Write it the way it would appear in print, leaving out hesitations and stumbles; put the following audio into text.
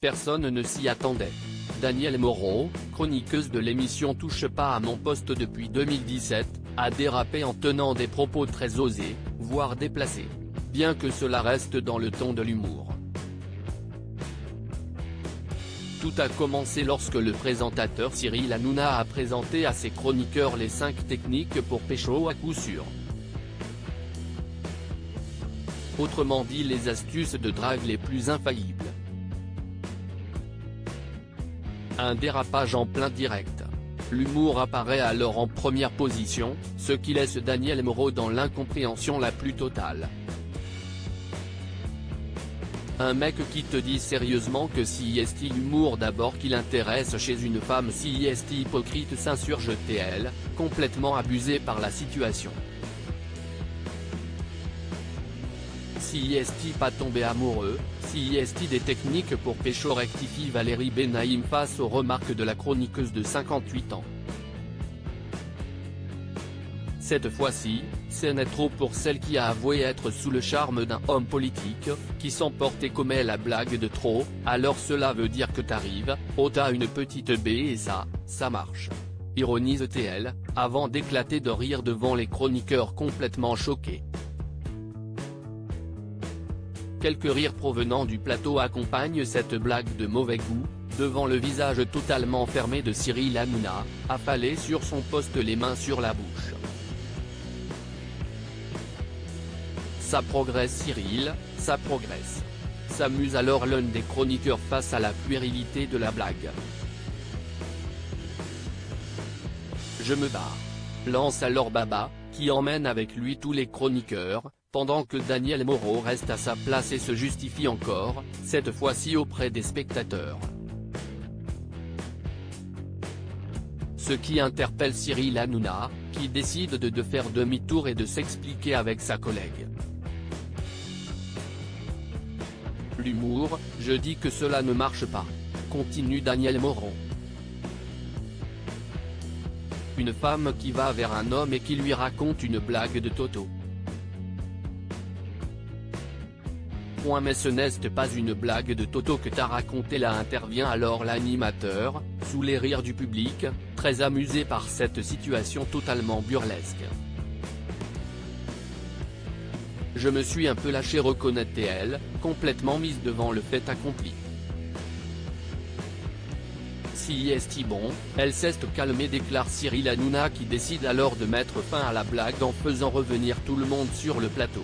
personne ne s'y attendait. Danielle Moreau, chroniqueuse de l'émission Touche pas à mon poste depuis 2017, a dérapé en tenant des propos très osés, voire déplacés. Bien que cela reste dans le ton de l'humour. Tout a commencé lorsque le présentateur Cyril Hanouna a présenté à ses chroniqueurs les 5 techniques pour pécho à coup sûr. Autrement dit les astuces de drague les plus infaillibles. Un dérapage en plein direct. L'humour apparaît alors en première position, ce qui laisse Danielle Moreau dans l'incompréhension la plus totale. Un mec qui te dit sérieusement que si est l'humour d'abord qui l'intéresse chez une femme, si est hypocrite, s'insurge-t-elle, complètement abusée par la situation. Si est pas tombé amoureux, si est des techniques pour pécho, rectifie Valérie Benaïm face aux remarques de la chroniqueuse de 58 ans. Cette fois-ci, ce n'est trop pour celle qui a avoué être sous le charme d'un homme politique, qui s'emporte et commet la blague de trop, alors cela veut dire que t'arrives, oh t'as une petite baie et ça marche. Ironise-t-elle, avant d'éclater de rire devant les chroniqueurs complètement choqués. Quelques rires provenant du plateau accompagnent cette blague de mauvais goût, devant le visage totalement fermé de Cyril Hanouna, affalé sur son poste les mains sur la bouche. Ça progresse Cyril, ça progresse. S'amuse alors l'un des chroniqueurs face à la puérilité de la blague. Je me barre. Lance alors Baba, qui emmène avec lui tous les chroniqueurs, pendant que Danielle Moreau reste à sa place et se justifie encore, cette fois-ci auprès des spectateurs. Ce qui interpelle Cyril Hanouna, qui décide de faire demi-tour et de s'expliquer avec sa collègue. L'humour, je dis que cela ne marche pas. Continue Danielle Moreau. Une femme qui va vers un homme et qui lui raconte une blague de Toto. Mais ce n'est pas une blague de Toto que t'as raconté là, intervient alors l'animateur, sous les rires du public, très amusé par cette situation totalement burlesque. Je me suis un peu lâché, reconnaît-elle, complètement mise devant le fait accompli. Si est bon, elle s'est calmée, déclare Cyril Hanouna, qui décide alors de mettre fin à la blague en faisant revenir tout le monde sur le plateau.